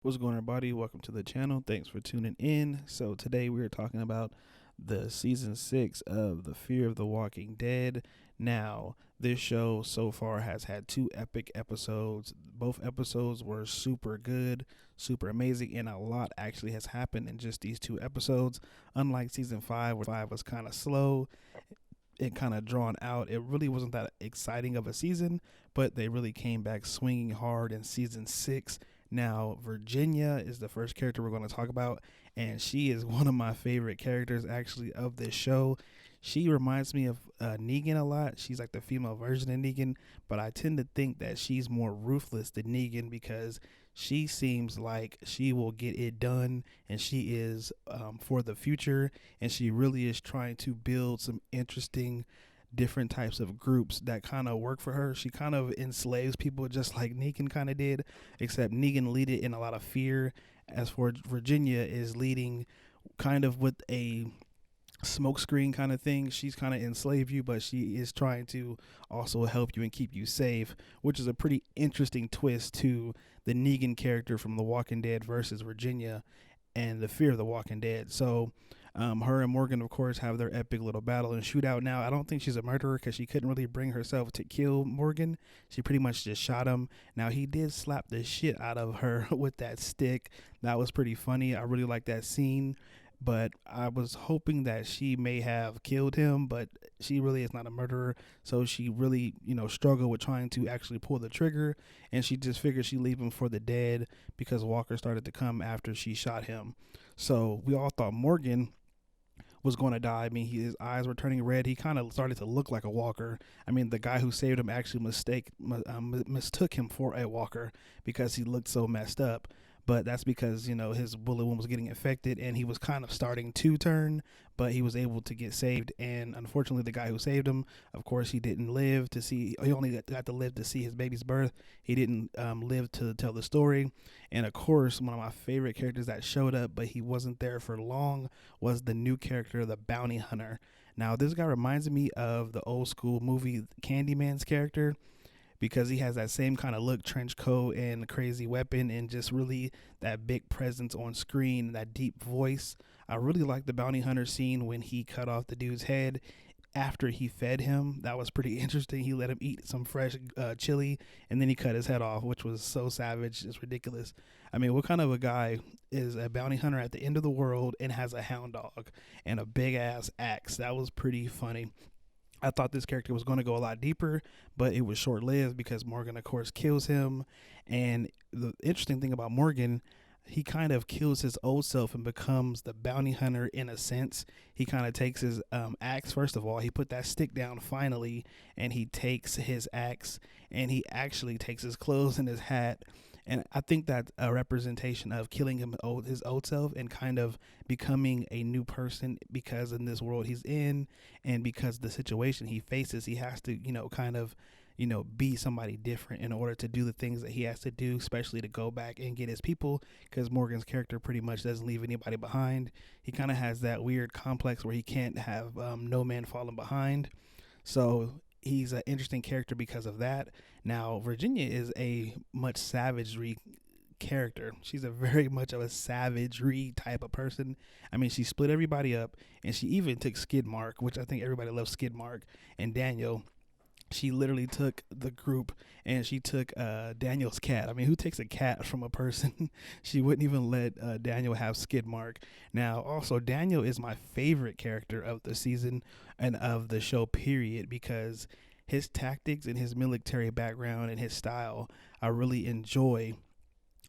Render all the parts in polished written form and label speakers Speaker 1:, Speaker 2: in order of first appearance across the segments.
Speaker 1: What's going on, everybody? Welcome to the channel. Thanks for tuning in. So today we are talking about the season 6 of The Fear of the Walking Dead. Now, this show so far has had two epic episodes. Both episodes were super good, super amazing, and a lot actually has happened in just these two episodes. Unlike season 5, where 5 was kind of slow and kind of drawn out, it really wasn't that exciting of a season, but they really came back swinging hard in season 6. Now, Virginia is the first character we're going to talk about, and she is one of my favorite characters actually of this show. She reminds me of Negan a lot. She's like the female version of Negan, but I tend to think that she's more ruthless than Negan because she seems like she will get it done, and she is for the future, and she really is trying to build some interesting different types of groups that kind of work for her. She kind of enslaves people just like Negan kind of did, except Negan lead it in a lot of fear. As for Virginia is leading kind of with a smokescreen kind of thing. She's kind of enslave you, but she is trying to also help you and keep you safe, which is a pretty interesting twist to the Negan character from The Walking Dead versus Virginia and the Fear of the Walking Dead. So her and Morgan, of course, have their epic little battle and shootout. Now, I don't think she's a murderer because she couldn't really bring herself to kill Morgan. She pretty much just shot him. Now, he did slap the shit out of her with that stick. That was pretty funny. I really like that scene. But I was hoping that she may have killed him, but she really is not a murderer. So she really, struggled with trying to actually pull the trigger. And she just figured she'd leave him for the dead because Walker started to come after she shot him. So we all thought Morgan was going to die. I mean, his eyes were turning red. He kind of started to look like a walker. I mean, the guy who saved him actually mistook him for a walker because he looked so messed up. But that's because, his bullet wound was getting infected and he was kind of starting to turn, but he was able to get saved. And unfortunately, the guy who saved him, of course, he didn't live to see, he only got to live to see his baby's birth. He didn't live to tell the story. And of course, one of my favorite characters that showed up, but he wasn't there for long, was the new character, the bounty hunter. Now, this guy reminds me of the old school movie Candyman's character because he has that same kind of look, trench coat and crazy weapon, and just really that big presence on screen, that deep voice. I really like the bounty hunter scene when he cut off the dude's head after he fed him. That was pretty interesting. He let him eat some fresh chili, and then he cut his head off, which was so savage. It's ridiculous. I mean, what kind of a guy is a bounty hunter at the end of the world and has a hound dog and a big ass axe? That was pretty funny. I thought this character was going to go a lot deeper, but it was short lived because Morgan, of course, kills him. And the interesting thing about Morgan, he kind of kills his old self and becomes the bounty hunter in a sense. He kind of takes his axe, first of all, he put that stick down finally, and he takes his axe and he actually takes his clothes and his hat. And I think that's a representation of killing his old self and kind of becoming a new person because in this world he's in and because the situation he faces, he has to, kind of, be somebody different in order to do the things that he has to do, especially to go back and get his people because Morgan's character pretty much doesn't leave anybody behind. He kind of has that weird complex where he can't have no man falling behind. So he's an interesting character because of that. Now, Virginia is a much savagery character. She's a very much of a savagery type of person. I mean, she split everybody up, and she even took Skidmark, which I think everybody loves Skidmark, and Daniel. She literally took the group and she took Daniel's cat. I mean, who takes a cat from a person? She wouldn't even let Daniel have Skidmark. Now, also, Daniel is my favorite character of the season and of the show, period, because his tactics and his military background and his style I really enjoy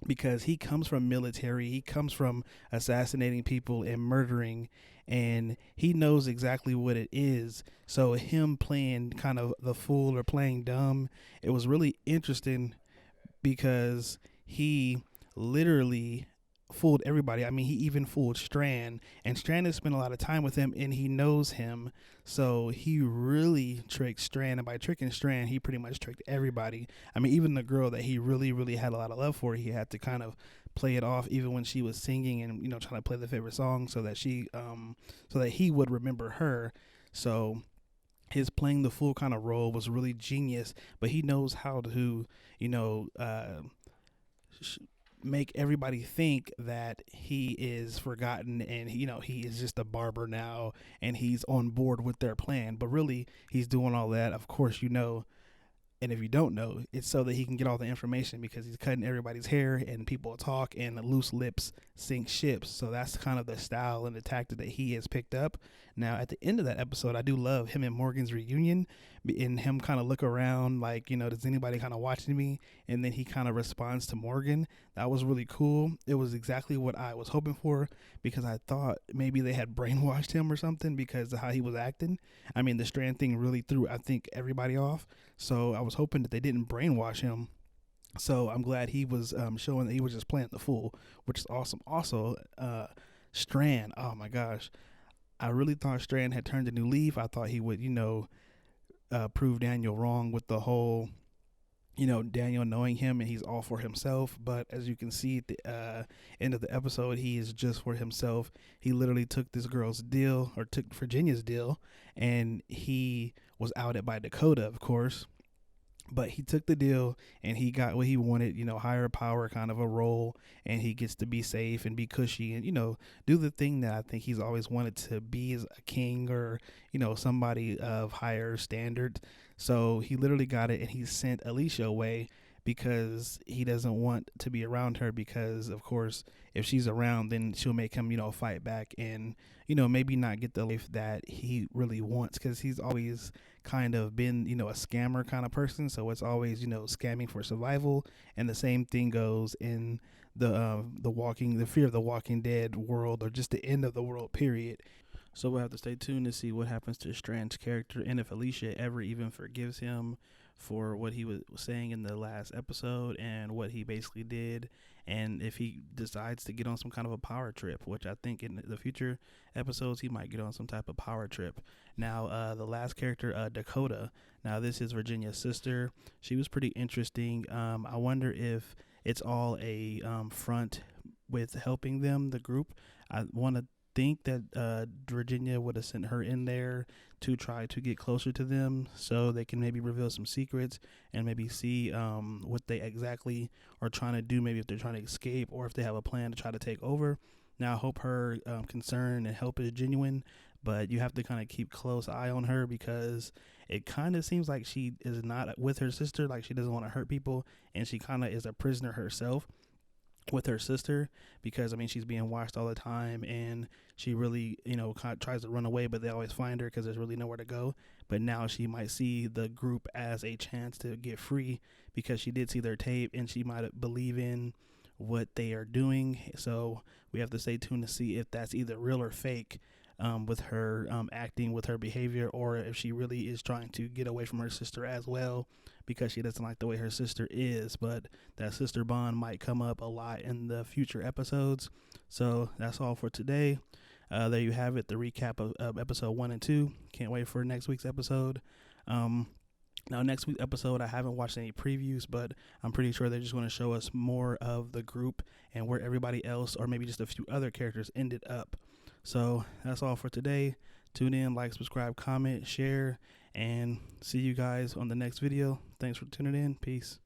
Speaker 1: because he comes from military, he comes from assassinating people and murdering, and he knows exactly what it is. So him playing kind of the fool or playing dumb, it was really interesting because he literally fooled everybody. I mean, he even fooled Strand, and Strand has spent a lot of time with him, and he knows him. So he really tricked Strand, and by tricking Strand, he pretty much tricked everybody. I mean, even the girl that he really, really had a lot of love for, he had to kind of play it off, even when she was singing and trying to play the favorite song, so that so that he would remember her. So his playing the fool kind of role was really genius, but he knows how to, you know, uh, make everybody think that he is forgotten and he is just a barber now and he's on board with their plan, but really he's doing all that, of course, and if you don't know, it's so that he can get all the information because he's cutting everybody's hair and people talk and loose lips sink ships. So that's kind of the style and the tactic that he has picked up. Now, at the end of that episode, I do love him and Morgan's reunion and him kind of look around like, does anybody kind of watching me? And then he kind of responds to Morgan. That was really cool. It was exactly what I was hoping for because I thought maybe they had brainwashed him or something because of how he was acting. I mean, the Strand thing really threw, I think, everybody off. So I was hoping that they didn't brainwash him. So I'm glad he was showing that he was just playing the fool, which is awesome. Also, Strand, oh my gosh. I really thought Strand had turned a new leaf. I thought he would, prove Daniel wrong with the whole, Daniel knowing him and he's all for himself. But as you can see at the end of the episode, he is just for himself. He literally took this girl's deal, or took Virginia's deal, and he was outed by Dakota, of course. But he took the deal and he got what he wanted, higher power kind of a role, and he gets to be safe and be cushy and, do the thing that I think he's always wanted to be as a king or, somebody of higher standard. So he literally got it and he sent Alicia away because he doesn't want to be around her because, of course, if she's around, then she'll make him, fight back and, maybe not get the life that he really wants because he's always kind of been, a scammer kind of person. So it's always, scamming for survival. And the same thing goes in the Fear of the Walking Dead world, or just the end of the world, period. So we'll have to stay tuned to see what happens to Strand's character and if Alicia ever even forgives him for what he was saying in the last episode and what he basically did, and if he decides to get on some kind of a power trip, which I think in the future episodes he might get on some type of power trip. Now, the last character, Dakota. Now, this is Virginia's sister. She was pretty interesting. I wonder if it's all a front with helping them, the group. I want to think that Virginia would have sent her in there to try to get closer to them so they can maybe reveal some secrets and maybe see what they exactly are trying to do, maybe if they're trying to escape or if they have a plan to try to take over. Now, I hope her concern and help is genuine, but you have to kind of keep close eye on her because it kind of seems like she is not with her sister, like she doesn't want to hurt people, and she kind of is a prisoner herself with her sister because she's being watched all the time and she really kind of tries to run away, but they always find her because there's really nowhere to go. But now she might see the group as a chance to get free because she did see their tape and she might believe in what they are doing. So we have to stay tuned to see if that's either real or fake, with her acting, with her behavior, or if she really is trying to get away from her sister as well because she doesn't like the way her sister is. But that sister bond might come up a lot in the future episodes. So that's all for today. There you have it, the recap of episode 1 and 2. Can't wait for next week's episode. Now, next week's episode, I haven't watched any previews, but I'm pretty sure they're just going to show us more of the group and where everybody else, or maybe just a few other characters, ended up. So that's all for today. Tune in, like, subscribe, comment, share, and see you guys on the next video. Thanks for tuning in. Peace.